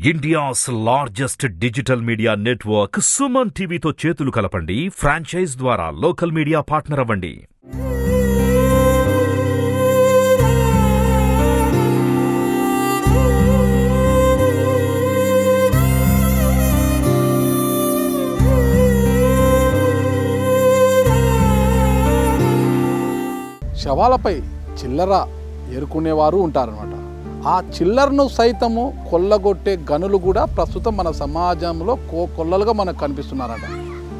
India's largest digital media network Suman టీవీతో చేతులు కలపండి. ఫ్రాంచైజ్ ద్వారా లోకల్ మీడియా పార్ట్నర్ అవ్వండి. శవాలపై చిల్లర ఏరుకునేవారు ఉంటారనమాట. ఆ చిల్లరను సైతము కొల్లగొట్టే గనులు కూడా ప్రస్తుతం మన సమాజంలో కొల్లలుగా మనకు కనిపిస్తున్నారట.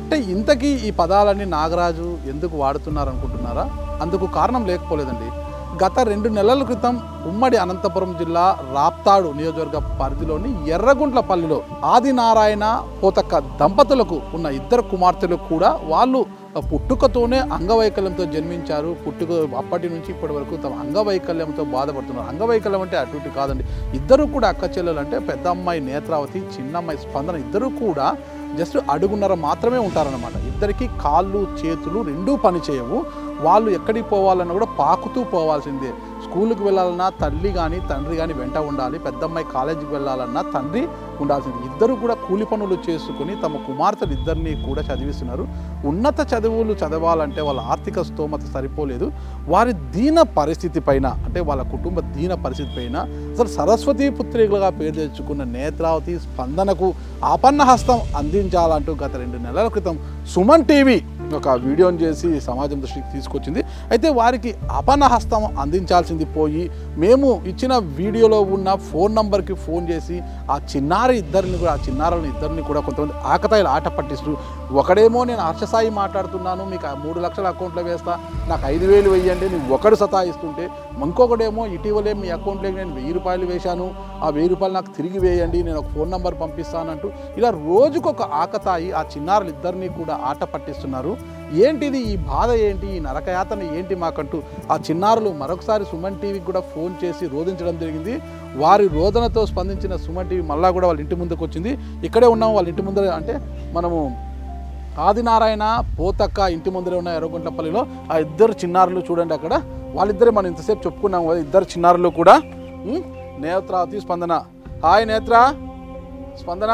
అంటే ఇంతకీ ఈ పదాలన్నీ నాగరాజు ఎందుకు వాడుతున్నారు అనుకుంటున్నారా? అందుకు కారణం లేకపోలేదండి. గత 2 నెలల క్రితం ఉమ్మడి అనంతపురం జిల్లా రాప్తాడు నియోజకవర్గ పరిధిలోని ఎర్రగుంట్లపల్లిలో ఆదినారాయణ పోతక్క దంపతులకు ఉన్న 2 కుమార్తెలు కూడా వాళ్ళు పుట్టుకతోనే అంగవైకల్యంతో జన్మించారు. అప్పటి నుంచి ఇప్పటి వరకు తమ అంగవైకల్యంతో బాధపడుతున్నారు. అంగవైకల్యం అంటే అటు ఇటు కాదండి. ఇద్దరు కూడా అక్క చెల్లెలు. అంటే పెద్ద అమ్మాయి నేత్రావతి, చిన్న అమ్మాయి స్పందన. ఇద్దరు కూడా జస్ట్ అడుగున్నర మాత్రమే ఉంటారనమాట. ఇద్దరికి కాళ్ళు చేతులు రెండూ పని చేయవు. వాళ్ళు ఎక్కడికి పోవాలన్నా కూడా పాకుతూ పోవాల్సిందే. స్కూల్కి వెళ్ళాలన్నా తల్లి కానీ తండ్రి కానీ వెంట ఉండాలి. పెద్దమ్మాయి కాలేజీకి వెళ్ళాలన్నా తండ్రి ఉండాల్సింది. ఇద్దరు కూడా కూలి పనులు చేసుకుని తమ కుమార్తెలు ఇద్దరిని కూడా చదివిస్తున్నారు. ఉన్నత చదువులు చదవాలంటే వాళ్ళ ఆర్థిక స్తోమత సరిపోలేదు. వారి దీన పరిస్థితి పైన, అంటే వాళ్ళ కుటుంబ దీన పరిస్థితి పైన అసలు సరస్వతి పుత్రికలుగా పేరు తెచ్చుకున్న నేత్రావతి స్పందనకు ఆపన్న హస్తం అందించాలంటూ గత 2 నెలల క్రితం సుమన్ టీవీ ఒక వీడియోని చేసి సమాజం దృష్టికి తీసుకొచ్చింది. అయితే వారికి ఆపన్న హస్తం అందించాల్సింది పోయి మేము ఇచ్చిన వీడియోలో ఉన్న ఫోన్ నంబర్కి ఫోన్ చేసి ఆ చిన్నారులను ఇద్దరిని కూడా కొంతమంది ఆకతాయిలు ఆట పట్టిస్తూ, ఒకడేమో నేను హర్షసాయి మాట్లాడుతున్నాను, మీకు 3 లక్షల అకౌంట్లో వేస్తా, నాకు 5,000 వేయండి, నువ్వు ఒకడు సతాయిస్తుంటే, ఇంకొకడేమో ఇటీవలే మీ అకౌంట్లోకి నేను 1,000 రూపాయలు వేశాను, ఆ 1,000 రూపాయలు నాకు తిరిగి వేయండి, నేను ఒక ఫోన్ నంబర్ పంపిస్తానంటూ ఇలా రోజుకొక ఆకతాయి ఆ చిన్నారులు ఇద్దరిని కూడా ఆట పట్టిస్తున్నారు. ఏంటిది ఈ బాధ, ఏంటి ఈ నరకయాతన ఏంటి మాకంటూ ఆ చిన్నారులు మరొకసారి సుమన్ టీవీకి కూడా ఫోన్ చేసి రోధించడం జరిగింది. వారి రోదనతో స్పందించిన సుమన్ టీవీ మళ్ళా కూడా వాళ్ళ ఇంటి ముందుకు వచ్చింది. ఇక్కడే ఉన్నాము వాళ్ళ ఇంటి ముందర. అంటే మనము ఆదినారాయణ పోతక్క ఇంటి ముందరే ఉన్న ఎర్రగుంట్లపల్లిలో ఆ 2 చిన్నారులు చూడండి. అక్కడ వాళ్ళిద్దరే మనం ఇంతసేపు చెప్పుకున్నాము కదా, 2 చిన్నారులు కూడా నేత్రావతి స్పందన. హాయ్ నేత్ర, స్పందన.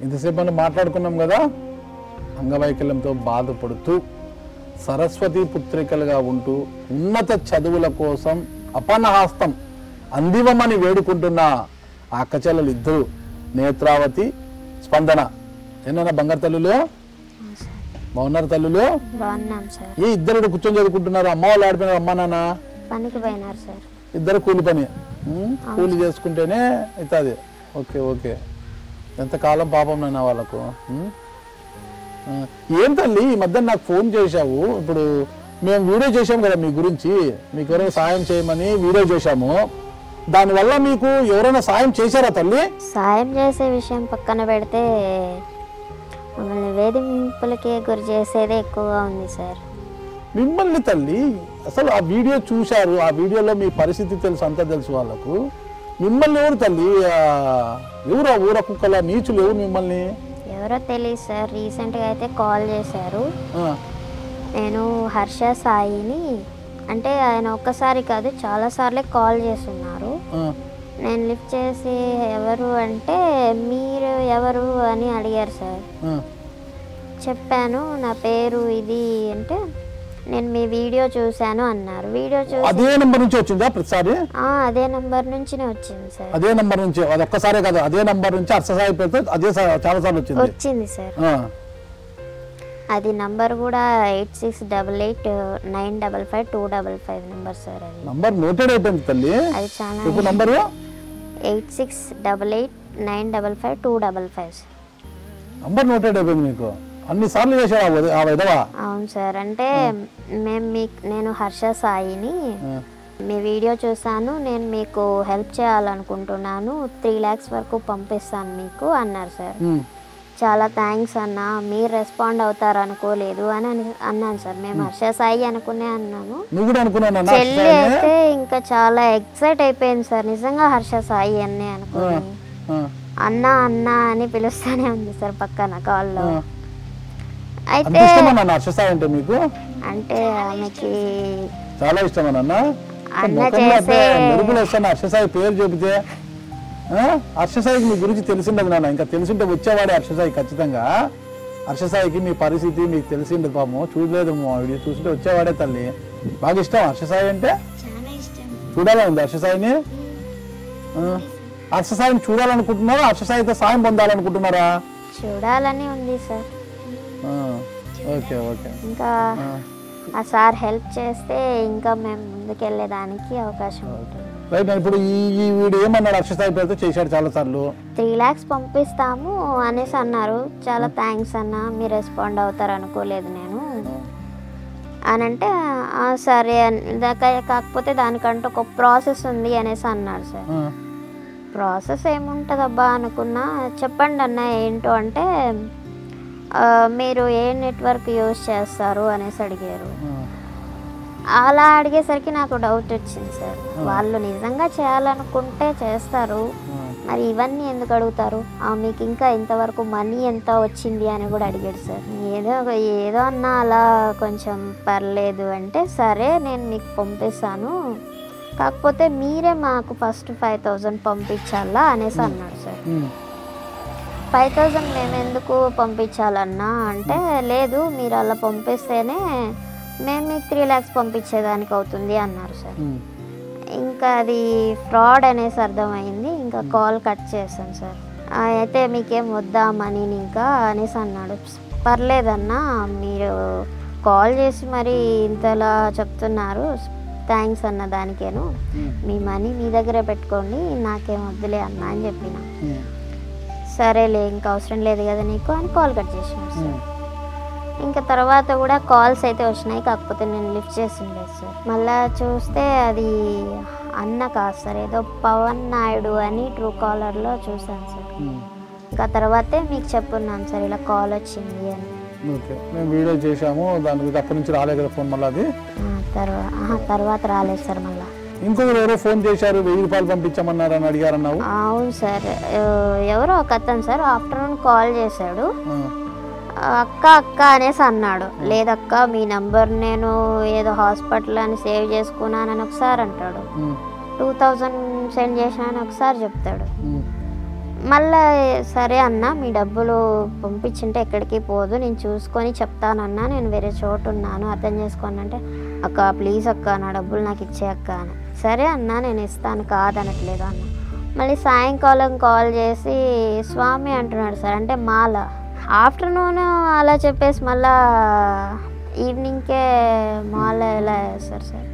ఇంతసేపు మనం మాట్లాడుకున్నాం కదా, అంగవైకల్యంతో బాధపడుతూ సరస్వతి పుత్రికలుగా ఉంటూ ఉన్నత చదువుల కోసం అపనహస్తం అందివమని వేడుకుంటున్న ఆ అక్కచెల్లెలు 2 నేత్రావతి స్పందన. ఏమన్నా బంగారు తల్లులు బాగున్నారు? తల్లులు ఏ 2 కూర్చొని చదువుకుంటున్నారు? అమ్మ వాళ్ళు ఆడిపోయినారు? అమ్మ నాన్న పనికి పోయినారు సార్. 2 కూలి పని, కూలి చేసుకుంటేనే అవుతుంది. Okay okay. ఎంతకాలం పాపం నైనా వాళ్ళకు. ఏం తల్లి ఈ మధ్య నాకు ఫోన్ చేశావు. ఇప్పుడు మేము వీడియో చేసాము కదా మీ గురించి, మీకు ఎవరైనా సాయం చేయమని వీడియో చేశాము. దానివల్ల మీకు ఎవరైనా సాయం చేశారా తల్లి? సాయం చేసే విషయం పక్కన పెడితే మమ్మల్ని వేధింపులకి గురి చేసేదే ఎక్కువగా ఉంది సార్. మిమ్మల్ని తల్లి అసలు ఆ వీడియో చూశారు, ఆ వీడియోలో మీ పరిస్థితి తెలుసు, అంతా తెలుసు వాళ్ళకు. మిమ్మల్ని ఎవరు తల్లి? ఎవరు ఆ ఊర కుక్కల నీచులు ఎవరు మిమ్మల్ని? ఎవరో తెలియదు సార్. రీసెంట్గా అయితే కాల్ చేశారు. నేను హర్ష సాయిని, అంటే ఆయన ఒక్కసారి కాదు చాలా సార్లే కాల్ చేస్తున్నారు. నేను లిఫ్ట్ చేసి ఎవరు అంటే మీరు ఎవరు అని అడిగారు సార్. చెప్పాను నా పేరు ఇది అంటే, నేను మీ వీడియో చూశాను అన్నారు. వీడియో చూసి అదే నంబర్ నుంచి వచ్చిందా ప్రతిసారి? అదే నంబర్ నుంచినే వచ్చింది సార్. అదే నంబర్ నుంచి, అది ఒక్కసారే కదా, అదే నంబర్ నుంచి హర్షసాయి పేరుతో అదే చాలా సార్లు వచ్చింది సార్. అది నంబర్ కూడా 8688955255 నంబర్ సార్. అది నంబర్ నోటెడ్ అయిపోయింది తల్లి. అది చాలా నంబర్ 8688955255 నంబర్ నోటెడ్ అయిపోయింది మీకు. అన్ని సార్లు చేశారు ఆ విధవా? అవును సార్. అంటే నేను హర్ష సాయిని, మీ వీడియో చూసాను, నేను మీకు హెల్ప్ చేయాలనుకుంటున్నాను, 3 lakhs వరకు పంపిస్తాను మీకు అన్నారు సార్. చాలా థ్యాంక్స్ అన్న, మీరు రెస్పాండ్ అవుతారు అనుకోలేదు అని అన్నాను సార్. మేము హర్ష సాయి అనుకునే అన్నాము. చెల్లి అయితే ఇంకా చాలా ఎక్సైట్ అయిపోయింది సార్, నిజంగా హర్ష సాయి అన్నీ అనుకుని అన్న అన్న అని పిలుస్తూనే ఉంది సార్ పక్కన కాల్లో. అయితే అంటే ఆమెకి చాలా ఇష్టం అన్న చేసే హర్షసాయి పేరు చెబితే హర్షసాయికి మీ గురించి తెలిసిండదు నాన్న. ఇంకా తెలిసింటే వచ్చేవాడే హర్షసాయి ఖచ్చితంగా. హర్షసాయికి మీ పరిస్థితి మీకు తెలిసిండదు పాపం, చూడలేదు వీడియో చూస్తుంటే వచ్చేవాడే తల్లి. బాగా ఇష్టం హర్షసాయి అంటే, చూడాలని ఉంది హర్షసాయిని. హర్షసాయిని చూడాలనుకుంటున్నారా, హర్షసాయితో సాయం పొందాలనుకుంటున్నారా? చూడాలని ఉంది సార్. Okay okay. ఇంకా ఆ సార్ హెల్ప్ చేస్తే ఇంకా మేము ముందుకెళ్ళేదానికి అవకాశం ఉంటుంది. రైట్. ఇప్పుడు ఈ వీడియో ఏమన్నాడు హర్షసాయి పేరుతో చేశాడు చాలా సార్లు. 3 lakhs పంపిస్తాము అనేసి అన్నారు. చాలా థ్యాంక్స్ అన్న, మీరు రెస్పాండ్ అవుతారు అనుకోలేదు నేను అని అంటే సరే కాకపోతే దానికంటే ఒక ప్రాసెస్ ఉంది అనేసి అన్నాడు సార్. ప్రాసెస్ ఏముంటుందబ్బా అనుకున్నా. చెప్పండి అన్న ఏంటో అంటే మీరు ఏ నెట్వర్క్ యూజ్ చేస్తారు అనేసి అడిగారు. అలా అడిగేసరికి నాకు డౌట్ వచ్చింది సార్. వాళ్ళు నిజంగా చేయాలనుకుంటే చేస్తారు, మరి ఇవన్నీ ఎందుకు అడుగుతారు? మీకు ఇంకా ఇంతవరకు మనీ ఎంత వచ్చింది అని కూడా అడిగాడు సార్. ఏదో అన్నా అలా కొంచెం పర్లేదు అంటే సరే నేను మీకు పంపిస్తాను, కాకపోతే మీరే మాకు ఫస్ట్ 5,000 పంపించాలా అనేసి అన్నాడు సార్. 5,000 మేము ఎందుకు పంపించాలన్నా అంటే లేదు మీరు అలా పంపిస్తేనే మేము మీకు 3 lakhs పంపించేదానికి అవుతుంది అన్నారు సార్. ఇంకా అది ఫ్రాడ్ అనేసి అర్థమైంది. ఇంకా కాల్ కట్ చేశాను సార్. అయితే మీకేం వద్దా మనీ ఇంకా అనేసి అన్నాడు. పర్లేదన్నా, మీరు కాల్ చేసి మరి ఇంతలా చెప్తున్నారు, థ్యాంక్స్ అన్న దానికేను, మీ మనీ మీ దగ్గరే పెట్టుకోండి, నాకేం వద్దులే అన్న అని చెప్పిన. సరేలే ఇంకా అవసరం లేదు కదా నీకు అని కాల్ కట్ చేసినాడు సార్. ఇంకా తర్వాత కూడా కాల్స్ అయితే వచ్చినాయి, కాకపోతే నేను లిఫ్ట్ చేసిండలేదు సార్. మళ్ళీ చూస్తే అది అన్న కాదు సార్, ఏదో పవన్ నాయుడు అని ట్రూ కాలర్లో చూసాను సార్. ఇంకా తర్వాతే మీకు చెప్పున్నాను సార్ ఇలా కాల్ వచ్చింది అని. ఓకే, మేము వీడియో చేసాము దాని మీద. అప్పటి నుంచి రాలేదు కదా ఫోన్ మళ్ళీ? అది తర్వాత రాలేదు సార్. మళ్ళీ ఇంకొకరు ఎవరో ఫోన్ చేశారు, 1000 రూపాయలు పంపించమన్నారు అని అడిగారన్నావు. అవును సార్, ఎవరో ఒక అతను సార్ ఆఫ్టర్నూన్ కాల్ చేశాడు. అక్క అక్క అనేసి అన్నాడు. లేదక్క మీ నంబర్ నేను ఏదో హాస్పిటల్ అని సేవ్ చేసుకున్నానని ఒకసారి అంటాడు, 2000 సెండ్ చేశానని ఒకసారి చెప్తాడు. మళ్ళీ సరే అన్న మీ డబ్బులు పంపించింటే ఎక్కడికి పోదు, నేను చూసుకొని చెప్తానన్నా, నేను వేరే చోటు ఉన్నాను అర్థం చేసుకోండి అంటే, అక్క ప్లీజ్ అక్క నా డబ్బులు నాకు ఇచ్చే అక్క అని. సరే అన్న నేను ఇస్తాను కాదనట్లేదు అన్న. మళ్ళీ సాయంకాలం కాల్ చేసి స్వామి అంటున్నాడు సార్, అంటే మాల. ఆఫ్టర్నూన్ అలా చెప్పేసి మళ్ళా ఈవినింగ్కే మాల ఎలా వేస్తారు సార్?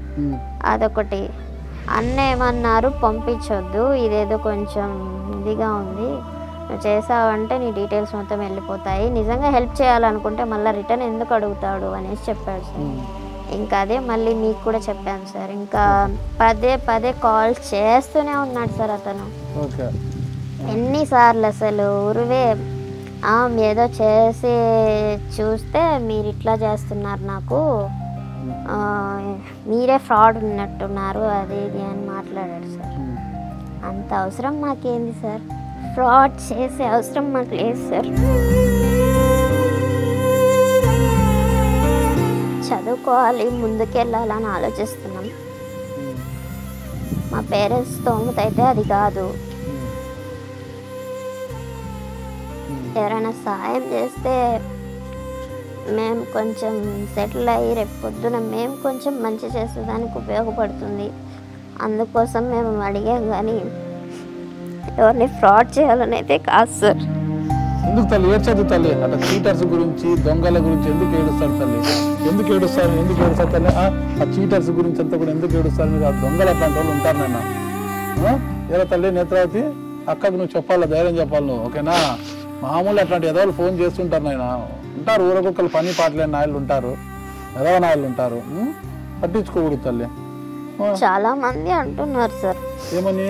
అదొకటి. అన్న ఏమన్నారు, పంపించొద్దు, ఇదేదో కొంచెం ఇదిగా ఉంది, నువ్వు చేసావంటే నీ డీటెయిల్స్ మొత్తం వెళ్ళిపోతాయి, నిజంగా హెల్ప్ చేయాలనుకుంటే మళ్ళీ రిటర్న్ ఎందుకు అడుగుతాడు అనేసి చెప్పాడు సార్. ఇంకా అదే మళ్ళీ మీకు కూడా చెప్పాను సార్. ఇంకా పదే కాల్ చేస్తూనే ఉన్నాడు సార్ అతను. ఎన్నిసార్లు అసలు ఉరువే ఏదో చేసి చూస్తే మీరు ఇట్లా చేస్తున్నారు, నాకు మీరే ఫ్రాడ్ ఉన్నట్టున్నారు అది ఇది అని మాట్లాడాడు సార్. అంత అవసరం మాకేంది సార్, ఫ్రాడ్ చేసే అవసరం మాకు లేదు సార్. చదువుకోవాలి, ముందుకెళ్ళాలని ఆలోచిస్తున్నాం. మా పేరెంట్స్ స్తోమత అయితే అది కాదు. ఎవరైనా సహాయం చేస్తే మేము కొంచెం సెటిల్ అయ్యి రేపు పొద్దున మేము కొంచెం మంచి చేసేదానికి ఉపయోగపడుతుంది, అందుకోసం మేము అడిగాం. కానీ ఎవరిని ఫ్రాడ్ చేయాలని అయితే కాదు సార్. ఎందుకు తల్లి ఏడ్చదు తల్లి? అట్లా చీటర్స్ గురించి దొంగల గురించి ఎందుకు ఏడుస్తారు తల్లి? ఎందుకు ఏడుస్తారు తల్లి? ఆ చీటర్స్ గురించి అంతా కూడా ఎందుకు ఏడుస్తారు మీరు? ఆ దొంగలు అట్లాంటి వాళ్ళు ఉంటారు నాన్న. ఏదో తల్లి నేత్రావతి అక్కకు నువ్వు చెప్పాలా, ధైర్యం చెప్పాలి నువ్వు, ఓకేనా? మామూలు అట్లాంటి ఎదవాళ్ళు ఫోన్ చేస్తుంటారు నాయన, ఉంటారు ఊరకొక్కరు పని పాటలేని నాయలు ఉంటారు, ఎదవ నాయలు ఉంటారు, పట్టించుకోకూడదు తల్లి. చాలా మంది అంటున్నారు సార్, ఏమని?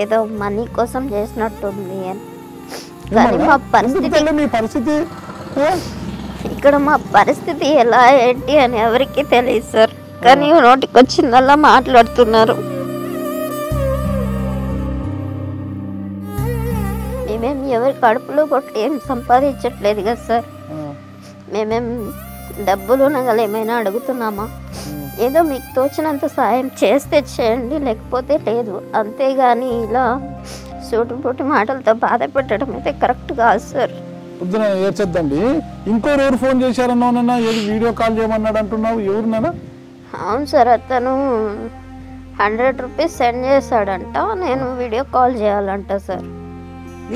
ఏదో మనీ కోసం చేసినట్టుంది అని. కానీ మా మీ పరిస్థితి ఇక్కడ మా పరిస్థితి ఎలా ఏంటి అని ఎవరికి తెలియదు సార్. కానీ నోటికి వచ్చిందల్లా మాట్లాడుతున్నారు. మేమేం ఎవరి కడుపులో కొట్టి ఏం సంపాదించట్లేదు కదా సార్. మేమేం డబ్బులు నగలు ఏమైనా అడుగుతున్నామా? ఏదో మీకు తోచినంత సాయం చేస్తే చేయండి, లేకపోతే లేదు. అంతేగాని ఇలా సూటుపోటు మాటలతో బాధ పెట్టడం అయితే కరెక్ట్ కాదు సార్. పొద్దున ఏడ్చొద్దండి. ఎవరు ఫోన్ చేశారన్నా? ఏది వీడియో కాల్ చేయమన్నాడు అంటున్నావు? ఎవరున్నా? అవును సార్, అతను 100 రూపీస్ సెండ్ చేశాడంట. నేను వీడియో కాల్ చేయాలంట సార్.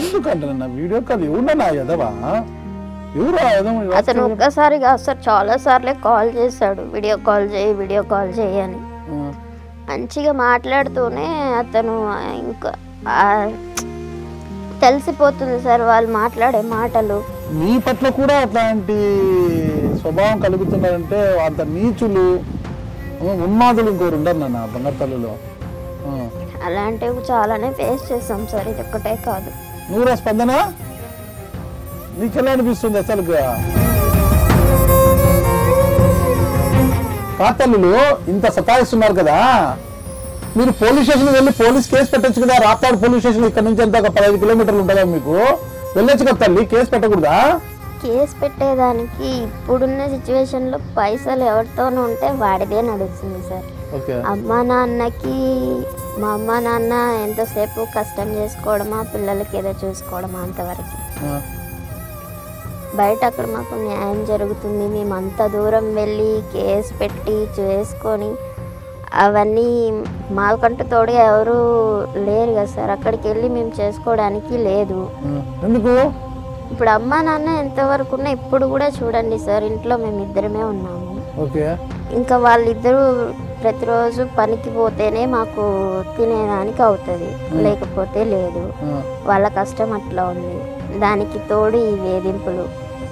ఎందుకంటే వీడియో కాల్ ఎవరన్నా ఎదవా? అతను ఒక్కసారి కాదు సార్, చాలా సార్లే కాల్ చేశాడు. వీడియో కాల్ చేయి అని మంచిగా మాట్లాడుతూనే అతను ఇంకా తెలిసిపోతుంది సార్ వాళ్ళు మాట్లాడే మాటలు. మీ పట్ల కూడా అట్లాంటి స్వభావం కలుగుతున్నారంటే అంత నీచులు ఉన్మాదులు ఇంకోరు ఉండరు నాన్న బంగారు తల్లిలో. అలాంటివి చాలానే ఫేస్ చేస్తాం సార్, ఇది ఒక్కటే కాదు. నువ్వురా స్పందన, నీకెలా అనిపిస్తుంది అసలు? పాతల్లులు ఇంత సతాయిస్తున్నారు కదా, మీరు పోలీస్ స్టేషన్ వెళ్ళి పోలీస్ కేసు పెట్టచ్చు కదా. రాప్తాడు పోలీస్ స్టేషన్ ఇక్కడ నుంచి ఎంత 15 కిలోమీటర్లు ఉంటుందా మీకు? వెళ్ళొచ్చు కదా తల్లి, కేసు పెట్టకూడదా? కేసు పెట్టేదానికి ఇప్పుడున్న సిచ్యువేషన్ లో పైసలు ఎవరితోనూ ఉంటే వాడిదే నడుస్తుంది సార్. అమ్మ నాన్నకి మా అమ్మ నాన్న ఎంతసేపు కష్టం చేసుకోవడమా, పిల్లలకి ఏదో చూసుకోవడమా అంతవరకు. బయట అక్కడ మాకు న్యాయం జరుగుతుంది. మేము అంత దూరం వెళ్ళి కేసు పెట్టి చేసుకొని అవన్నీ మాకంటూ తోడుగా ఎవరు లేరు కదా సార్. అక్కడికి వెళ్ళి మేము చేసుకోవడానికి లేదు. ఇప్పుడు అమ్మ నాన్న ఎంతవరకు ఉన్నా ఇప్పుడు కూడా చూడండి సార్, ఇంట్లో మేము ఇద్దరమే ఉన్నాము. ఇంకా వాళ్ళిద్దరూ ప్రతిరోజు పనికి పోతేనే మాకు తినేదానికి అవుతుంది, లేకపోతే లేదు. వాళ్ళ కష్టం అట్లా ఉంది. దానికి తోడు ఈ వేధింపులు.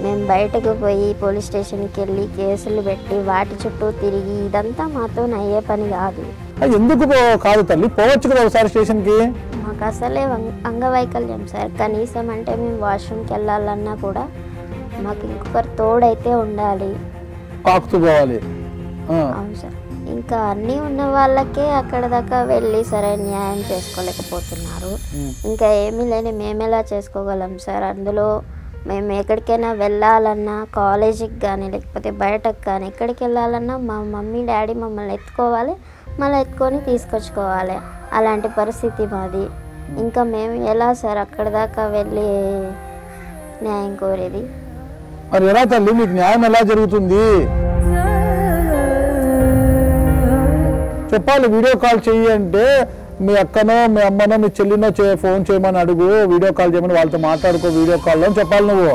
మేము బయటకు పోయి పోలీస్ స్టేషన్కి వెళ్ళి కేసులు పెట్టి వాటి చుట్టూ తిరిగి ఇదంతా మాతో అయ్యే పని కాదు. ఎందుకు కాదు తల్లి, పోవచ్చు కదా ఒకసారి స్టేషన్కి. మాకు అసలే అంగవైకల్యం సార్. కనీసం అంటే మేము వాష్రూమ్కి వెళ్ళాలన్నా కూడా మాకు ఇంకొకరు తోడైతే ఉండాలి. అవును సార్. ఇంకా అన్నీ ఉన్న వాళ్ళకే అక్కడ దాకా వెళ్ళి సరైన న్యాయం చేసుకోలేకపోతున్నారు. ఇంకా ఏమీ లేని మేమెలా చేసుకోగలం సార్? అందులో మేము ఎక్కడికైనా వెళ్ళాలన్నా, కాలేజీకి కానీ లేకపోతే బయటకు కానీ ఎక్కడికి వెళ్ళాలన్నా మా మమ్మీ డాడీ మమ్మల్ని ఎత్తుకోవాలి, మళ్ళీ ఎత్తుకొని తీసుకొచ్చుకోవాలి. అలాంటి పరిస్థితి మాది. ఇంకా మేము ఎలా సార్ అక్కడ దాకా వెళ్ళి న్యాయం కోరేది? మరి ఎలా తల్లి మీకు న్యాయం ఎలా జరుగుతుంది చెప్పాలి. వీడియో కాల్ చెయ్యి అంటే మీ అక్కనో మీ అమ్మనో మీ చెల్లినో ఫోన్ చేయమని అడుగు, వీడియో కాల్ చేయమని వాళ్ళతో మాట్లాడుకో వీడియో కాల్లో అని చెప్పాలి. నువ్వు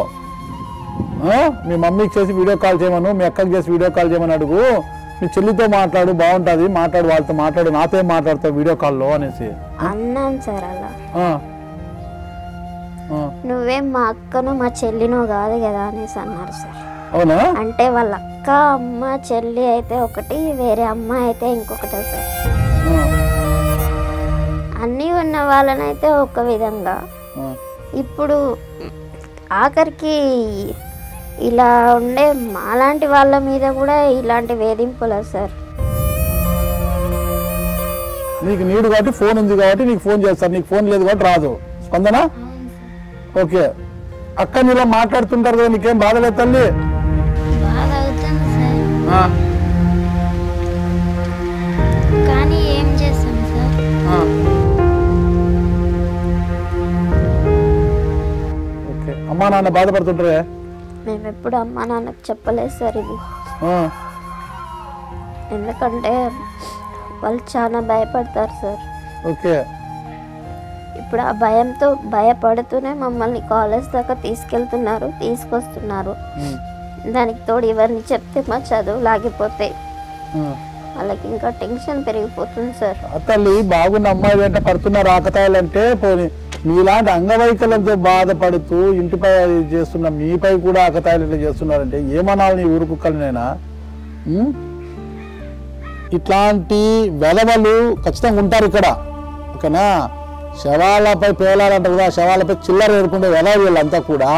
మీ మమ్మీకి చేసి వీడియో కాల్ చేయమను, మీ అక్కకి చేసి వీడియో కాల్ చేయమని అడుగు, మీ చెల్లితో మాట్లాడు, బాగుంటుంది, మాట్లాడు, వాళ్ళతో మాట్లాడు, నాతో మాట్లాడతావు వీడియో కాల్లో అనేసి అన్నాను సార్. అలా నువ్వేం మా అక్కను మా చెల్లినో కాదు కదా అనేసి అన్నారు సార్. అవునా? అంటే వాళ్ళ అక్క అమ్మ చెల్లి అయితే ఒకటి, వేరే అమ్మ అయితే ఇంకొకటే సార్. అన్నీ ఉన్న వాళ్ళనైతే ఒక విధంగా, ఇప్పుడు ఆఖరికి ఇలా ఉండే మాలాంటి వాళ్ళ మీద కూడా ఇలాంటి వేధింపులా సార్? నీకు నీడు కాబట్టి ఫోన్ ఉంది కాబట్టి నీకు ఫోన్ చేస్తారు, నీకు ఫోన్ లేదు కాబట్టి రాదు. స్పందన ఓకే. అక్క నీలా మాట్లాడుతుంటారు కదా, నీకేం బాధ లేదు తల్లి? కానీ ఏం చేస్తాం సార్? ఓకే. అమ్మా నాన్న బాధపడుతుంటారే? మేము ఎప్పుడు అమ్మా నాన్నకు చెప్పలేదు సార్ ఇది. ఎందుకంటే వాళ్ళు చాలా భయపడతారు సార్. ఓకే. ఇప్పుడు ఆ భయంతో భయపడుతూనే మమ్మల్ని కాలేజ్ దాకా తీసుకెళ్తున్నారు, తీసుకొస్తున్నారు. దానికి తోడు ఇవన్నీ చెప్తే మా చదువు లాగిపోతే వాళ్ళకి ఇంకా టెన్షన్ పెరిగిపోతుంది సార్. తల్లి బాగున్న అమ్మాయి వెంట పడుతున్నారు ఆకతాయిలంటే పోనీ, మీలాంటి అంగవైకల్యంతో బాధపడుతూ ఇంటిపై చేస్తున్న మీపై కూడా ఆకతాయిలు ఇట్లా చేస్తున్నారంటే ఏమనాలి నీ ఊరు కుక్కలనైనా? ఇట్లాంటి వెలవలు ఖచ్చితంగా ఉంటారు ఇక్కడ, ఓకేనా? శవాలపై పేలాలంట కదా, శవాలపై చిల్లర ఏరుకునే వెధవ వీళ్ళంతా కూడా,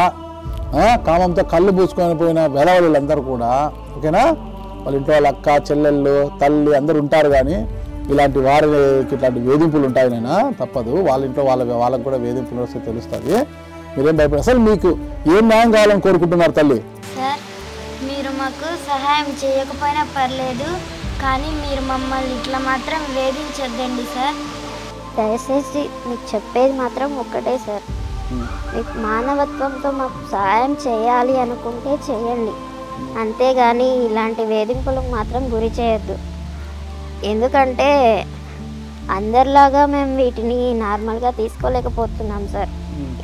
కామంతో కళ్ళు పూసుకొని పోయిన వెధవ వీళ్ళందరూ కూడా, ఓకేనా. వాళ్ళ ఇంట్లో వాళ్ళ అక్క చెల్లెళ్ళు తల్లి అందరూ ఉంటారు, కానీ ఇలాంటి వారికి ఇట్లాంటి వేధింపులు ఉంటాయి. నేను తప్పదు, వాళ్ళ ఇంట్లో వాళ్ళకు కూడా వేధింపులు వస్తే తెలుస్తుంది. మీరేం భయపడ. అసలు మీకు ఏం న్యాయం కావాలని కోరుకుంటున్నారు తల్లి? సార్, మీరు మాకు సహాయం చేయకపోయినా పర్లేదు, కానీ మీరు మమ్మల్ని ఇట్లా మాత్రం వేధించొద్దండి సార్. దయచేసి మీకు చెప్పేది మాత్రం ఒక్కటే సార్, మీకు మానవత్వంతో మాకు సహాయం చేయాలి అనుకుంటే చేయండి, అంతేగాని ఇలాంటి వేధింపులకు మాత్రం గురి చేయొద్దు. ఎందుకంటే అందరిలాగా మేము వీటిని నార్మల్గా తీసుకోలేకపోతున్నాం సార్.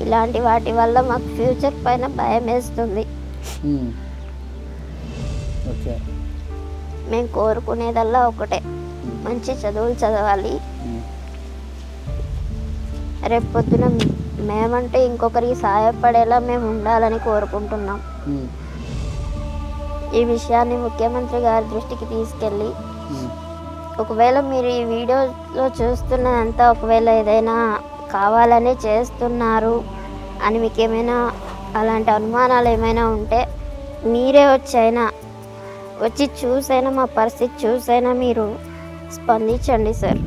ఇలాంటి వాటి వల్ల మాకు ఫ్యూచర్ పైన భయం వేస్తుంది. మేము కోరుకునేదల్లా ఒకటే, మంచి చదువులు చదవాలి, రేపు పొద్దున మేమంటే ఇంకొకరికి సహాయపడేలా మేము ఉండాలని కోరుకుంటున్నాం. ఈ విషయాన్ని ముఖ్యమంత్రి గారి దృష్టికి తీసుకెళ్ళి, ఒకవేళ మీరు ఈ వీడియోలో చూస్తున్నదంతా ఒకవేళ ఏదైనా కావాలని చేస్తున్నారు అని మీకు ఏమైనా అలాంటి అనుమానాలు ఏమైనా ఉంటే మీరే వచ్చి చూసైనా మా పరిస్థితి చూసైనా మీరు స్పందించండి సార్.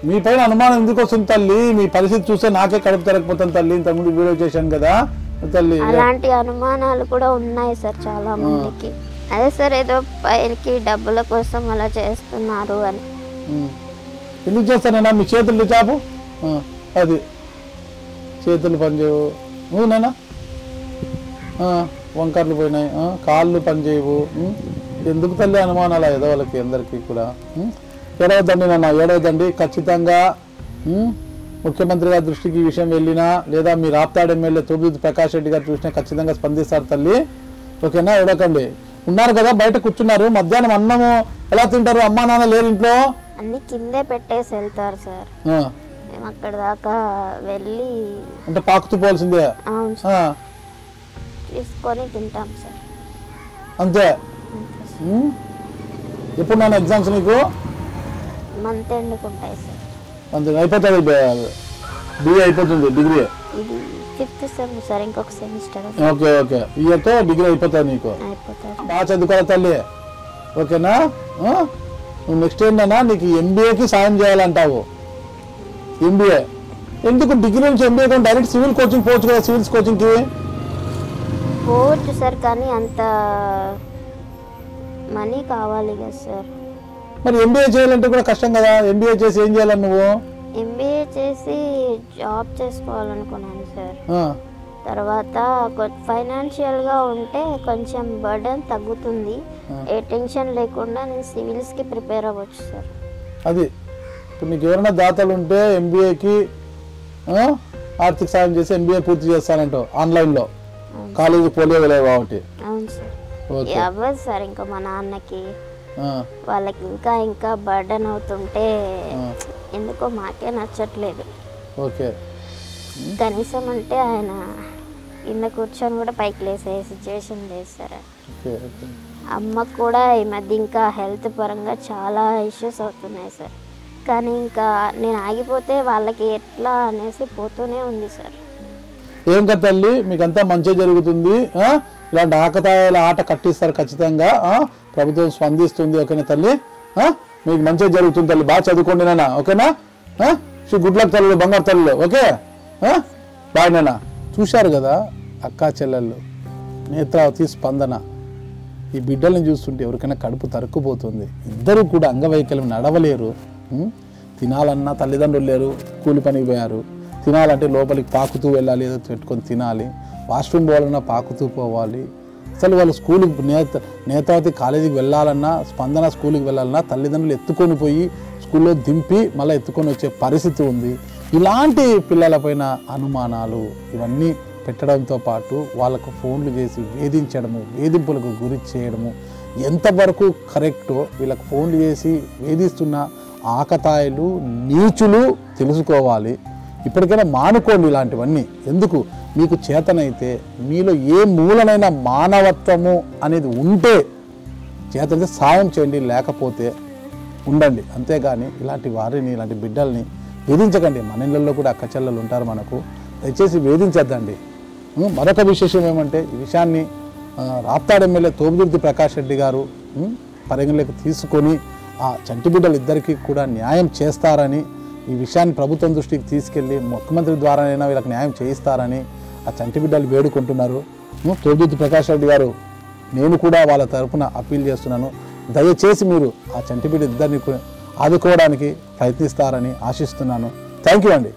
మీ పైన అనుమానం ఎందుకు వస్తుంది తల్లి? మీ పరిస్థితి చూస్తే నాకే కడుపు తిరగకపోతాను తల్లి. ఇంతకుముందు వీడియో చేశాను కదా తల్లి. అలాంటి అనుమానాలు కూడా ఉన్నాయి సార్ చాలా మందికి. అదే సార్, ఏదో పైకి డబ్బుల కోసం అలా చేస్తున్నారు అని. ఎందుకు చేస్తానన్నా? మీ చేతులు చాపు, అది చేతులు పనిచేయవు నువ్వునైనా, వంకర్లు పోయినాయి, కాళ్ళు పనిచేయవు. ఎందుకు తల్లి అనుమానాలు ఏదో వాళ్ళకి అందరికీ కూడా? ఏడవద్దండి నాన్న, ఏడవద్దండి. ఖచ్చితంగా ముఖ్యమంత్రి గారి దృష్టికి ఈ విషయం వెళ్ళినా, లేదా మీ రాప్తాడు ఎమ్మెల్యే తోబిది ప్రకాష్ రెడ్డి గారు చూసినా ఖచ్చితంగా స్పందిస్తారు తల్లి, ఓకేనా. ఏడవకండి. ఉన్నారు కదా బయట కూర్చున్నారు, మధ్యాహ్నం అన్నము ఎలా తింటారు? అమ్మా నాన్న లేరు ఇంట్లో, అన్ని కిందే పెట్టేసి వెళ్తారు సార్. మేము అక్కడ దాకా వెళ్ళి అంటే పాకుతూ పోవాల్సిందే, తీసుకొని తింటాం సార్, అంతే. ఎప్పుడు నాన్న ఎగ్జామ్స్ నీకు? మంత్ ఎండుకుంటాయి సార్. అంతే అయిపోతుంది, బిఏ అయిపోతుంది, డిగ్రీ ఇది 5th సెమ్ సార్, ఇంకొక సెమిస్టర్. ఓకే ఓకే, ఇయర్తో డిగ్రీ అయిపోతుంది నీకు. బాగా చదువుకోవాలి తల్లి, ఓకేనా. నువ్వు నెక్స్ట్ ఏంటన్నా, నీకు ఎంబీఏకి సాయం చేయాలంటావు. ఎంబీఏ ఎందుకు? డిగ్రీ నుంచి ఎంబీఏ కానీ డైరెక్ట్ సివిల్ కోచింగ్ పోవచ్చు కదా, సివిల్స్ కోచింగ్కి పోవచ్చు సార్, కానీ అంత మనీ కావాలి కదా సార్. మరి ఎంబీఏ చేయాలంటే కూడా కష్టం కదా. ఎంబీఏ చేసి ఏం చేయాలని నువ్వు? ఎంబీఏ చేసి జాబ్ చేసుకోవాలనుకున్నాను సార్. తర్వాత ఫైనాన్షియల్గా ఉంటే కొంచెం బర్డెన్ తగ్గుతుంది, ఏ టెన్షన్ లేకుండా నేను సివిల్స్కి ప్రిపేర్ అవ్వచ్చు సార్. అది ఇప్పుడు నీకు ఎవరైనా దాతలు ఉంటే ఎంబీఏకి ఆర్థిక సాయం చేసి ఎంబీఏ పూర్తి చేస్తానంటావు ఆన్లైన్లో, కాలేజీ పోలియో వెళ్ళావు కాబట్టి. అవును సార్. అవ్వదు సార్, ఇంకా మా నాన్నకి వాళ్ళకి ఇంకా బర్డెన్ అవుతుంటే ఎందుకో మాకే నచ్చట్లేదు. ఓకే, కనీసం అంటే ఆయన కింద కూర్చొని కూడా పైకి లేసే సిచ్యువేషన్ లేదు సార్. అమ్మకు కూడా ఈ మధ్య ఇంకా హెల్త్ పరంగా చాలా ఇష్యూస్ అవుతున్నాయి సార్, కానీ ఇంకా నేను ఆగిపోతే వాళ్ళకి ఎట్లా అనేసి పోతూనే ఉంది సార్. ఏం కదా తల్లి, మీకంతా మంచిగా జరుగుతుంది. ఇలాంటి ఆకతాయాల ఆట కట్టిస్తారు ఖచ్చితంగా, ప్రభుత్వం స్పందిస్తుంది, ఓకేనా తల్లి. మీకు మంచిగా జరుగుతుంది తల్లి, బాగా చదువుకోండి నాన్న, ఓకేనా. గుడ్ లక్ తల్లి, బంగారు తల్లి, ఓకే బాయ్ నాన్న. చూశారు కదా అక్కా చెల్లెళ్ళు నేత్రావతి, స్పందన. ఈ బిడ్డల్ని చూస్తుంటే ఎవరికైనా కడుపు తరుక్కుపోతుంది. ఇద్దరు కూడా అంగవైకల్యం, నడవలేరు, తినాలన్నా తల్లిదండ్రులు లేరు, కూలి పనికి పోయారు. తినాలంటే లోపలికి పాకుతూ వెళ్ళాలి, ఏదో పెట్టుకొని తినాలి. వాష్రూమ్ పోవాలన్నా పాకుతూ పోవాలి. అసలు వాళ్ళు స్కూల్కి నేతావతి కాలేజీకి వెళ్ళాలన్నా, స్పందన స్కూల్కి వెళ్ళాలన్నా తల్లిదండ్రులు ఎత్తుకొని పోయి స్కూల్లో దింపి మళ్ళీ ఎత్తుకొని వచ్చే పరిస్థితి ఉంది. ఇలాంటి పిల్లలపైన అనుమానాలు ఇవన్నీ పెట్టడంతో పాటు వాళ్ళకు ఫోన్లు చేసి వేధించడము, వేధింపులకు గురి చేయడము ఎంతవరకు కరెక్టో, వీళ్ళకు ఫోన్లు చేసి వేధిస్తున్న ఆకతాయిలు, నీచులు తెలుసుకోవాలి. ఇప్పటికైనా మానుకోండి ఇలాంటివన్నీ. ఎందుకు? మీకు చేతనైతే, మీలో ఏ మూలనైనా మానవత్వము అనేది ఉంటే చేతనైతే సాయం చేయండి, లేకపోతే ఉండండి. అంతేగాని ఇలాంటి వారిని, ఇలాంటి బిడ్డల్ని వేధించకండి. మన ఇళ్ళల్లో కూడా అక్క చెల్లెలు ఉంటారు మనకు, దయచేసి వేధించద్దండి. మరొక విశేషం ఏమంటే ఈ విషయాన్ని రాప్తాడు ఎమ్మెల్యే తోపుదుర్తి ప్రకాష్ రెడ్డి గారు పరిగణలోకి తీసుకొని ఆ చంటి బిడ్డలు ఇద్దరికీ కూడా న్యాయం చేస్తారని, ఈ విషయాన్ని ప్రభుత్వం దృష్టికి తీసుకెళ్ళి ముఖ్యమంత్రి ద్వారానైనా వీళ్ళకి న్యాయం చేయిస్తారని ఆ చంటి బిడ్డలు వేడుకుంటున్నారు. తోపుదుర్తి ప్రకాష్ రెడ్డి గారు, నేను కూడా వాళ్ళ తరఫున అప్పీల్ చేస్తున్నాను, దయచేసి మీరు ఆ చంటి బిడ్డ ఇద్దరిని ఆదుకోవడానికి ప్రయత్నిస్తారని ఆశిస్తున్నాను. థ్యాంక్ యూ అండి.